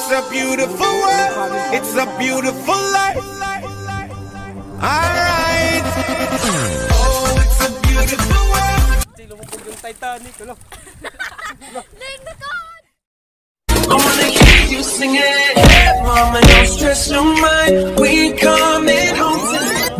it's a beautiful world. It's a beautiful life. Alright. Oh, it's a beautiful world. Lumubog yung Titanic. Hello. I wanna hear you singing. Mama, don't stress your mind. We coming home tonight.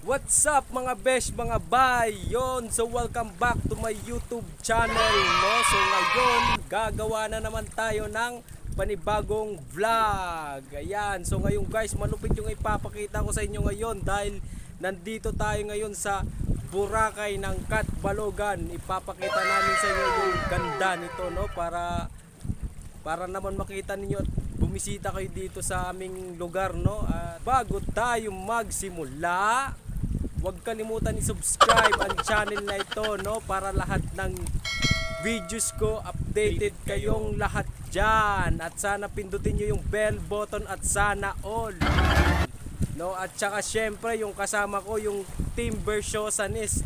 What's up mga besh, mga bay? Yon, so welcome back to my YouTube channel, no? So ngayon, gagawa na naman tayo ng panibagong vlog. Ayan, so ngayon guys, malupit yung ipapakita ko sa inyo ngayon dahil nandito tayo ngayon sa Boracay ng Catbalogan. Ipapakita namin sa inyo yung ganda nito, no? Para naman makita ninyo at bumisita kayo dito sa aming lugar, no? At bago tayo magsimula, huwag kalimutan i-subscribe ang channel na ito, no? Para lahat ng videos ko updated kayong lahat dyan. At sana pindutin nyo yung bell button at sana all, no? At saka syempre yung kasama ko, yung Team Bersyosanis,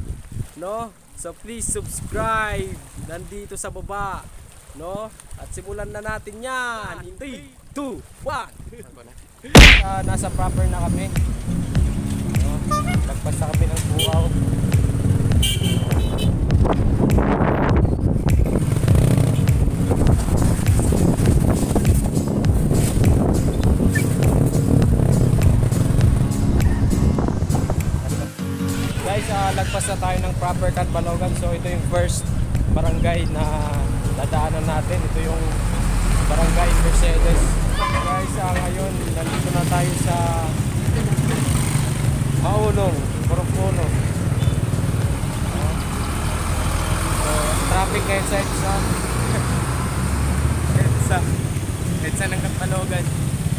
no? So please subscribe, nandito sa baba, no? At simulan na natin yan. 3, 2, 1. Nasa proper na kami, no? Lagpas na kami ng buaw. Guys, lagpas na tayo ng proper Catbalogan. So ito yung first barangay na dadaanan natin. Ito yung barangay Mercedes. Guys, ngayon nandito na tayo sa Maulong, Purok-Puno. Traffic ngayon sa EDSA ng Catbalogan.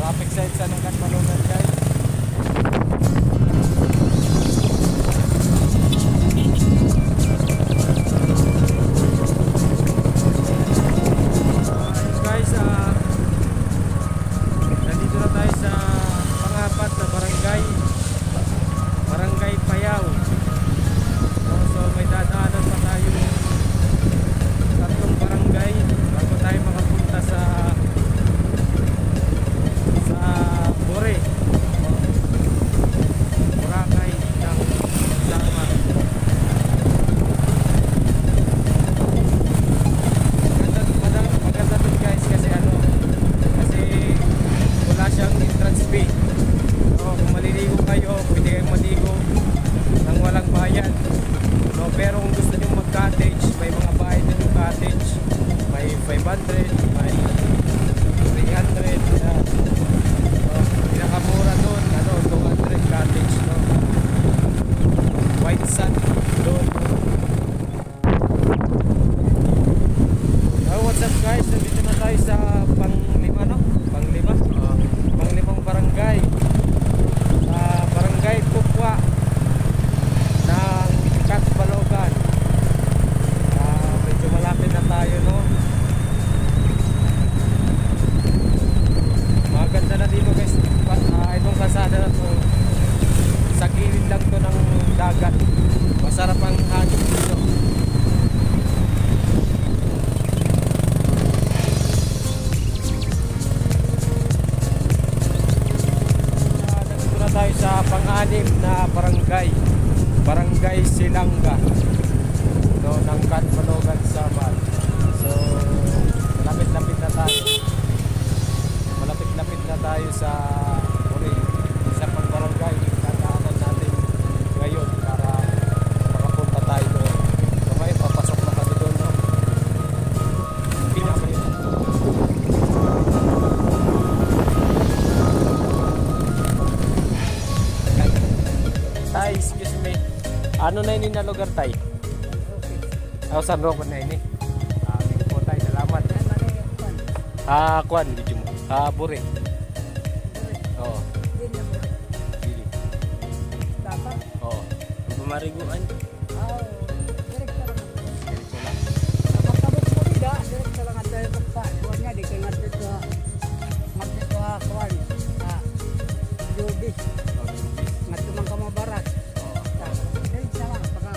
Traffic sa EDSA ng Catbalogan, guys. Nandito na tayo sa pangapat na barangay, Barangay Payaw. So may dadaanan pa tayo tatlong barangay bago tayo makapunta sa Bore, Boracay ng Samar. Maganda dun guys kasi wala siyang entrance fee. So kung maliligo kayo, pwede kayong maligo nang walang bayan, no? Pero kung gusto nyo mag-cottage, may mga bahay din yung cottage. May 500, may 300 na, no? Pinakamura doon, 200 cottage, no? White sand doon. Oh, what's up guys? Nandito na tayo sa panglima, no? Panglimang barangay, Barangay Pupwa ng Catbalogan. Medyo malapit na tayo, no? Maganda na dito guys. Itong kalsada na to, sa gilid lang to ng dagat. Masarap ang hangin dito. Tayo sa pang-anim na barangay, Barangay Silanga, no, ng Catbalogan, Samar. So malapit-lapit na tayo sa Bore, isa pang barangay dadaanan natin ngayon para makapunta tayo doon. So ngayon papasok na kami doon, no? Tay, excuse me. Ano na ini na lugar tay? Okay. San Roque na ini. Thank po tay, salamat. Kwan, video mo. Bore. Oo. Dili. Dapat? Oo. Pumariguan. Oo. Direkta lang. Direkta lang. Kapag mo tidak, direkta lang at tayo pa. Huwag nga, di kayo ngadito ha, kwan. Jubi. Ngadito mang kamabarat. Direkta lang. Pagka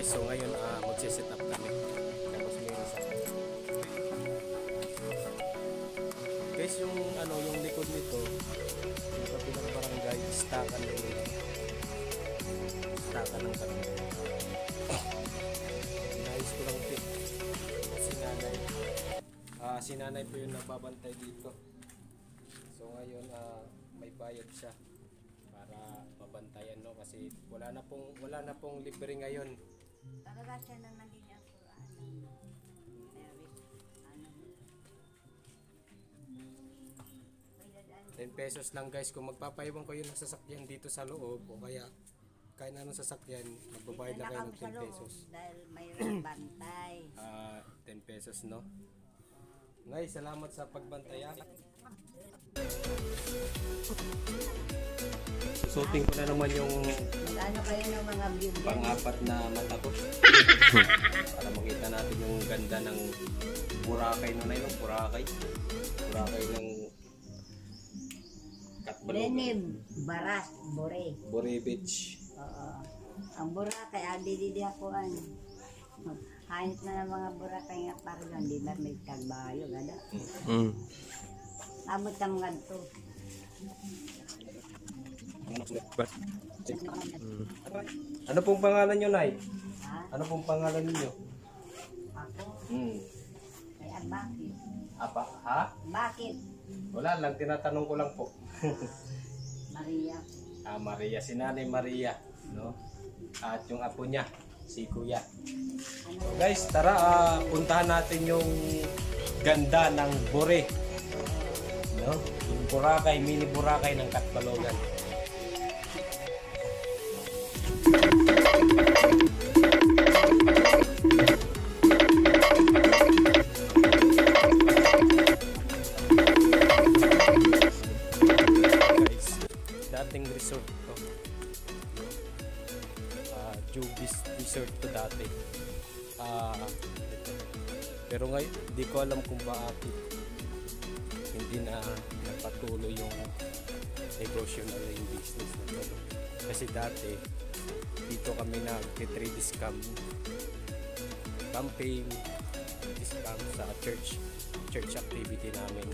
guys, so ngayon magsiset up kami. Tapos meron sa guys, yung yung likod nito, yung kabilang barangay, istakan ng barangay. Nais ko lang tip. Si nanay po yung nababantay dito. So ngayon may bayad siya para mabantayan, no, kasi wala na pong libre ngayon. Talaga siya nang naging ang $10 pesos lang guys kung magpapaiwan ko yung sasakyan dito sa loob, o kaya kahit anong sasakyan, magbabayad na kayo ng 10 pesos. Dahil may bantay. 10 pesos, no? Guys, salamat sa pagbantaya. Susuting ko na naman yung Magkano kayo ng mga view dyan? pang-apat na mata ko para makita natin yung ganda ng Boracay ng Boracay ng Katbalogan. Denib, Baras, Bore. Bore Beach. Oo. Ang Boracay, di ako hanit na ng mga Boracay nga parang hindi na may kagbayo. Gada. Amot ka mga ito. Ano pong pangalan nyo, Nay? Ha? Ano pong pangalan ninyo? Ako? Kaya bakit? Apa? Ha? Bakit? Wala lang, tinatanong ko lang po. Maria. Maria, si Nanay Maria, no? At yung apo niya, si Kuya. So guys, tara, puntahan natin yung ganda ng Bore, no? Yung Boracay, mini Boracay ng Katbalogan. Dating resort to. Jubis resort to dati. Pero ngayon, di ko alam kung bakit hindi na napatuloy yung negosyo na yung business na to. Kasi dati, dito kami nag-trade scam, campaign, scam sa church activity namin.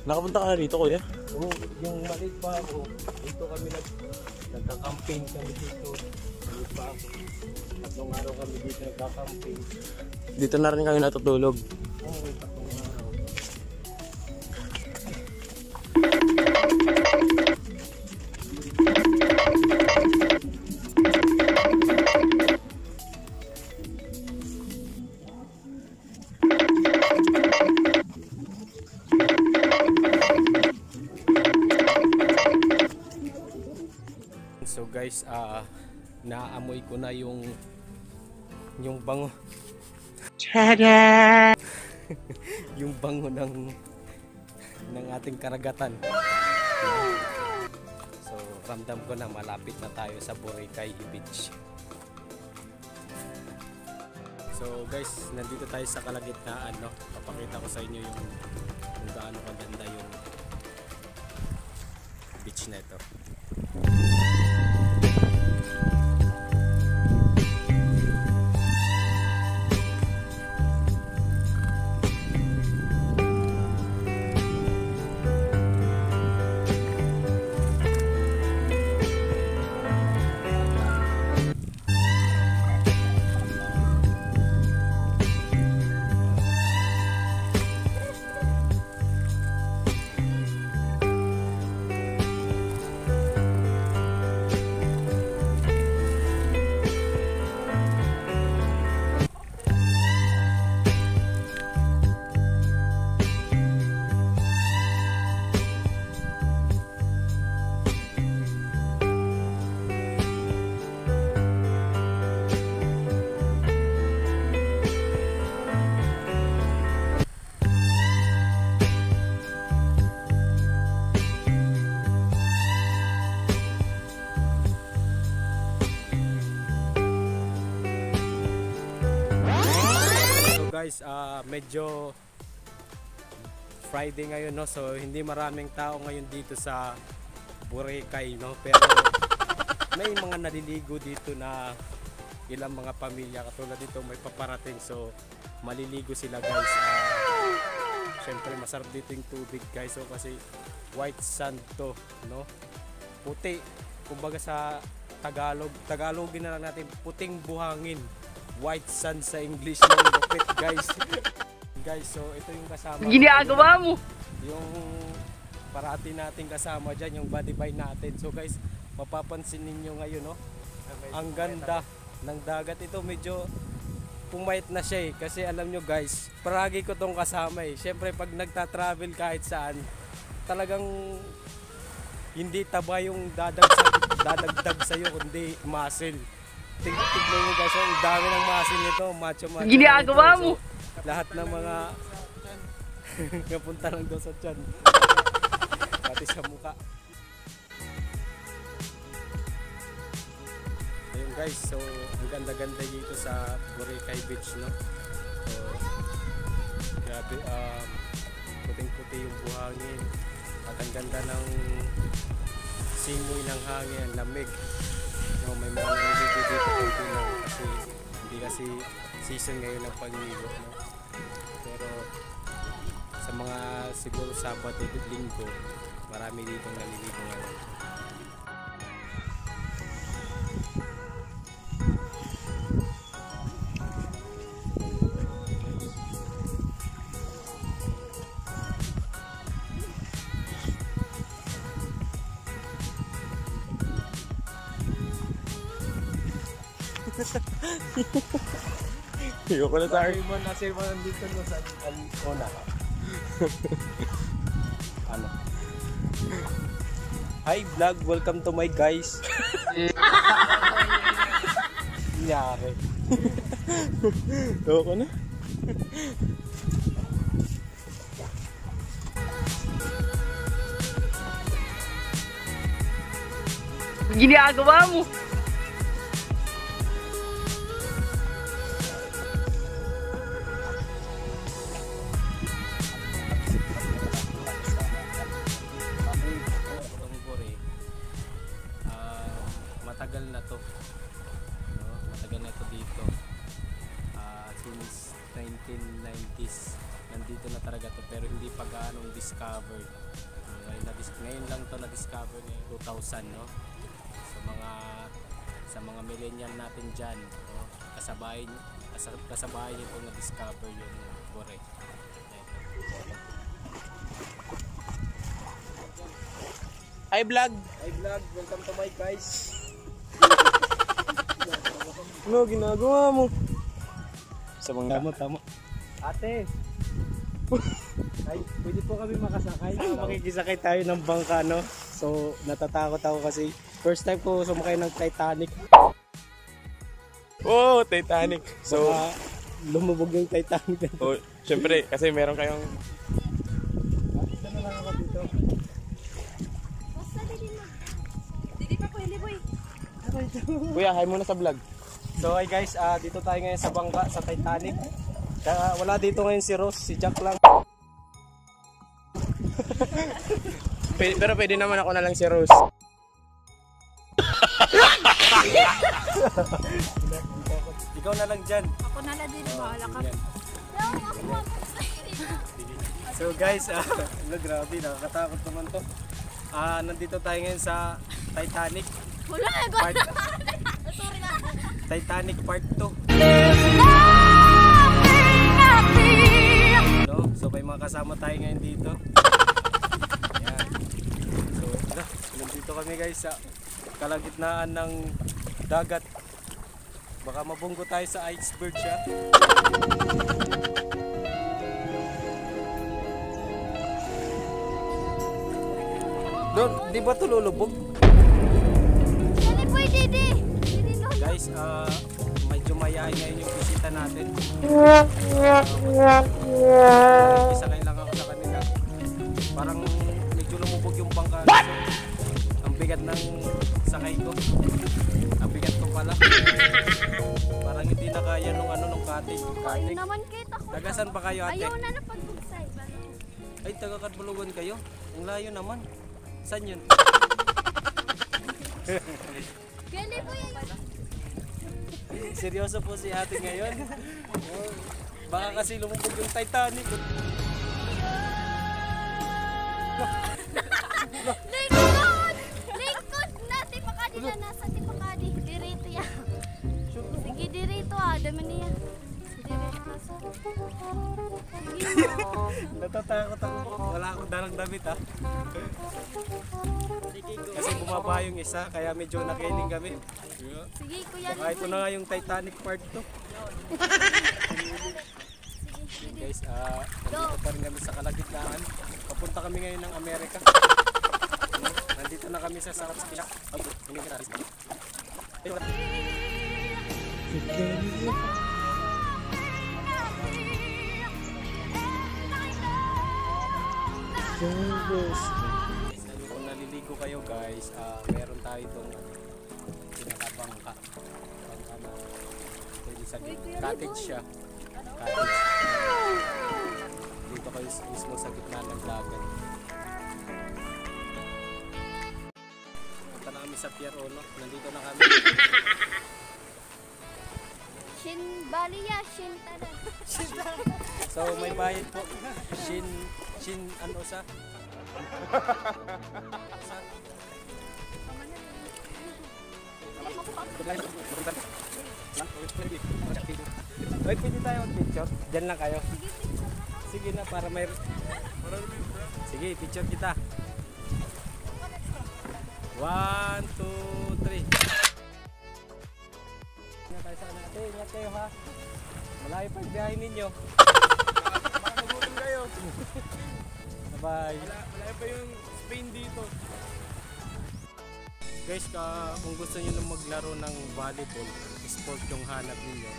Nakapunta ka na rito, kuya? Oo, yung maliit pa ako, dito kami nagka-campaign kami dito. Maliit pa ako. Tatlong araw kami dito nagka-campaign. Dito na rin kayo natutulog. Oo, tatlong araw. So guys, naamoy ko na yung bango. Yung bango ng ating karagatan. So ramdam ko na malapit na tayo sa Boracay Beach. So guys, nandito tayo sa kalagitnaan, no? Papakita ko sa inyo kung gaano kaganda yung beach na ito. Guys, medyo Friday ngayon, no? So hindi maraming tao ngayon dito sa Boracay, no? Pero may mga naliligo dito na ilang mga pamilya, katulad dito may paparating, so maliligo sila guys. Syempre masarap dito yung tubig guys, so kasi white sand to, no? Puti, kumbaga sa Tagalogin na lang natin, puting buhangin, white sand sa English ng lupit guys. Guys, so ito yung kasama. Ginagawa mo. Yung parati nating kasama dyan, yung body by natin. So guys, mapapansin ninyo ngayon, no? Ang ganda ng dagat. Ito medyo pumayat na siya eh. Kasi alam nyo guys, paragi ko tong kasama eh. Siyempre pag nagta-travel kahit saan, talagang hindi taba yung dadagdag sa'yo, kundi muscle. Tignan nyo guys, ang dami ng muscle nito. Macho. Ginagawa mo. Lahat ng mga napunta lang doon sa tiyan. Pati sa mukha. Ayun guys, so ang ganda-ganda dito sa Boracay Beach, no? So grabe, puting-puti yung buhangin at ang ganda ng simoy ng hangin, ang lamig, no? May mga naliligo dito konti lang kasi season ngayon ng pagligo, no? Pero sa mga siguro Sabado at Linggo, marami dito naliligo ngayon. Ayoko na tayo. Nasa iba nandito no sa Ona. Ano? Hi vlog, welcome to my guys. Nyari. Ayoko na. Ginagawa mo. Matagal na to, no? Matagal na to dito, since 1990s nandito na talaga to, pero hindi pa gaanong discovered. Ngayon lang to na-discover ngayong 2000, no? Sa mga millennial natin dyan, no? kasabayan nito na-discover yung Boracay. Hi vlog. Hi vlog, welcome to my guys. Ano ginagawa mo? Sa bangka. Tama. Ate. Ay, pwede po kami makasakay. Makikisakay tayo ng bangka, no? So, natatakot ako kasi first time ko sumakay ng Titanic. Oh, Titanic. So, Lumubog yung Titanic. oh, syempre kasi meron kayong Ito na lang ako dito. Didi pa pwede boy. Kuya, hi muna sa vlog. So, hi guys, dito tayo ngayon sa bangka, sa Titanic. Wala dito ngayon si Rose, si Jack lang. Pero pwede naman ako na lang si Rose. Ikaw na lang dyan. Ako na lang din bahala ka. Yan. So guys, grabe, nakakatakot naman to. Nandito tayo ngayon sa Titanic. Wala na Part, sorry na. Titanic Part 2. No? So may mga kasama tayo ngayon dito. Ayan. So nandito kami guys sa kalagitnaan ng dagat. Baka mabunggo tayo sa iceberg siya. Doon, di ba ito lulubog? Didi boy, Didi. Guys, medyo mayayain ngayon yung bisita natin. Isakay lang ako sa kanila. Parang medyo lumubog yung bangka. So, ang bigat ng sakay ko. Ang bigat ko pala. Parang hindi na kaya nung cutting. Ayaw naman kita ko. Tagasan pa kayo ate? Ayaw na pagbugsay. Ay, taga Katbalogan kayo? Ang layo naman. Saan yun? Gali po yan. Seryoso po si ate ngayon. Oh, baka kasi lumubog yung Titanic. Lingkod! Lingkod na tipakadi na nasa tipakadi. Dirito yan. Sige dirito dami niya. Dirito sa. Sige mo. Natatakot ako. Wala akong dalang damit ha. Kasi bumaba yung isa, kaya medyo nakiling kami. Sige kuya Baka ito na nga yung Titanic part 2. Guys, nandito pa rin kami sa kalagitnaan. Papunta kami ngayon ng Amerika. Nandito na kami sa South Skilak. Hindi ka naris. Kung naliligo kayo guys, meron tayo itong pinakabangka. Bangka na pwede sa cottage siya. Cottage. Dito kayo mismo sa gitna ng dagat. Punta na kami sa Pier 1. Nandito na kami. Shin Balia, Shin Tada. So may bayad po. Shin ano sa? Wait, pwede tayo mag-picture? Diyan lang kayo. Sige na, para may... Sige, picture kita. 1, 2, 3. Ingat tayo sa kanate. Ingat kayo ha. Malayo pa yung biyahe ninyo. Baka nagutom kayo. Bye. Malayo pa yung Spain dito. Guys, kung gusto niyo na maglaro ng volleyball, sport yung hanap niyo.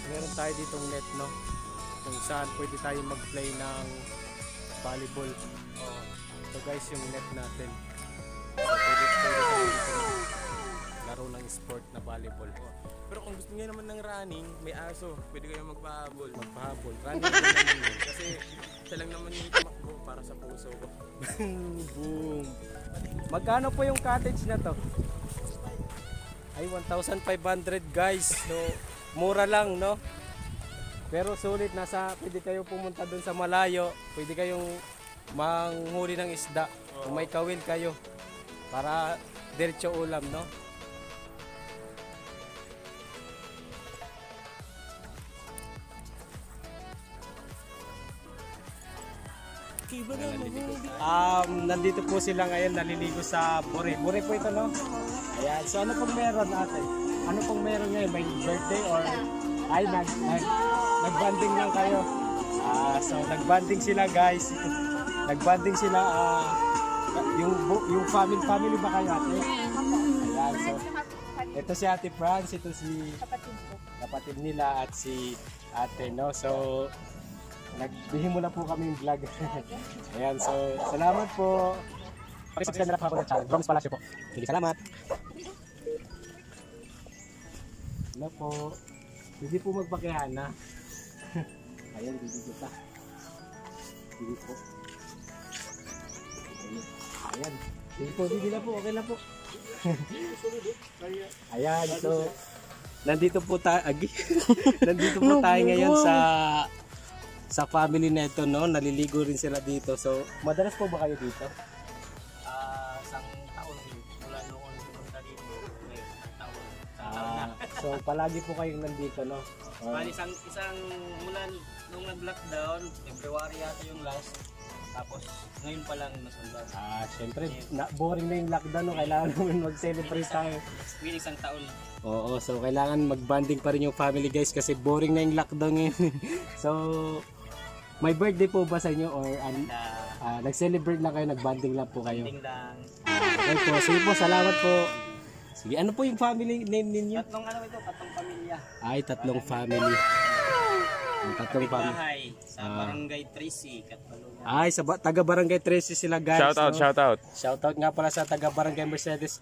Meron tayo ditong net, no? Kung saan pwede tayo mag-play ng volleyball. So guys, yung net natin. So pwede tayo dito laro ng sport na volleyball. Pero kung gusto niyo naman ng running, may aso. Pwede kayo magpahabol. Magpahabol. Running din naman yun. Kasi siya lang naman yung tumakbo para sa puso ko. Boom! Magkano po yung cottage na to? Ay, 1,500 guys. So, mura lang, no? Pero sulit, pwede kayo pumunta dun sa malayo. Pwede kayong manghuli ng isda. Kung may kawil kayo. Para diretso ulam, no? Nandito po sila ngayon, naliligo sa Bure. Bure po ito, no? Ayan. So, ano pong meron ate? Ano pong meron ngayon? May birthday or... Ay, nag-banding lang kayo. So, nag-banding sila, guys. Nag-banding sila. Yung family ba kayo, ate? Ayan. So, ito si Ate Franz. Ito si kapatid nila at si ate, no? So, nagbihim mo na po kami yung vlog. Ayan, so salamat po. Pakisubscribe na lang po sa channel. Bronx Palacio po. Sige, salamat. Ano po. Hindi po magpakihana. Ayan, hindi kita. Hindi po. Ayan. Hindi po, hindi na po. Okay na po. Ayan, so nandito po tayo. Nandito po tayo ngayon sa family na ito, no? Naliligo rin sila dito. So, madalas po ba kayo dito? Isang taon mula noon pumunta dito. Ngayon, taon. So, palagi po kayong nandito, no? Bali, isang mula nung nag-lockdown, February yata yung last. Tapos, ngayon pa lang nasundan. Syempre, boring na yung lockdown, no? Kailangan naman mag-celebrate tayo. Win isang taon. Oo, so kailangan mag-bonding pa rin yung family, guys, kasi boring na yung lockdown ngayon. So, may birthday po ba sa inyo or nag-celebrate lang kayo, nag-bonding lang po kayo? Ding lang. Okay po, sige po, salamat po. Sige, ano po yung family name ninyo? Tatlong pamilya. Ay, tatlong family. Tatlong family. Bahay sa Barangay Tracy, Katbalogan. Ay, sa taga Barangay Tracy sila, guys. Shout out. Shoutout nga pala sa taga Barangay Mercedes.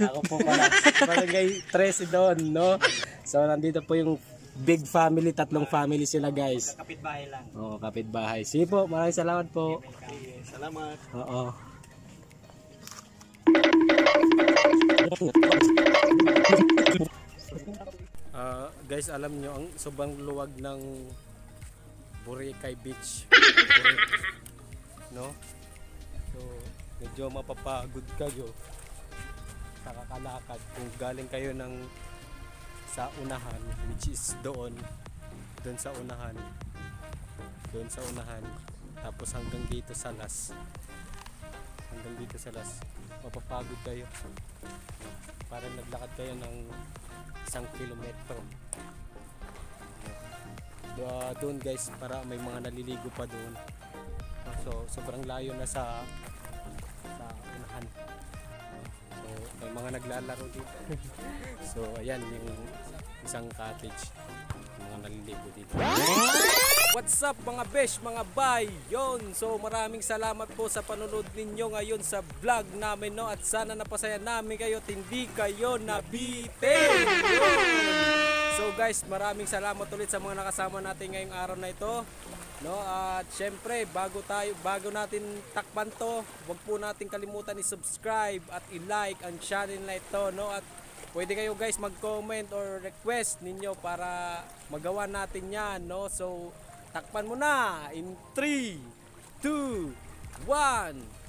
Ako po pala. Barangay Tracy doon, no? So, nandito po yung big family, tatlong family sila guys. Kapitbahay lang. Oo, kapitbahay. Sige po, maraming salamat po. Salamat. Oo. Guys, alam nyo, ang sobrang luwag ng Boracay Beach. No? So, medyo mapapagod kayo sa kakalakad kung galing kayo sa unahan, which is doon sa unahan, tapos hanggang dito sa last, mapapagod kayo, parang naglakad kayo ng 1 kilometro. Doon guys, para may mga naliligo pa doon, so sobrang layo na sa unahan. So may mga naglalaro dito. So ayan yung isang cottage, mga naliligo dito. What's up mga besh, mga bay? Yon. So maraming salamat po sa panonood ninyo ngayon sa vlog namin, no? At sana napasaya namin kayo at hindi kayo nabitin. Yun. So guys, maraming salamat ulit sa mga nakasama natin ngayong araw na ito, no? At syempre, bago natin takpan to, huwag po natin kalimutan i-subscribe at i-like ang channel na ito, no? At pwede kayo guys mag-comment or request ninyo para magawa natin 'yan, no? So takpan mo na in 3, 2, 1.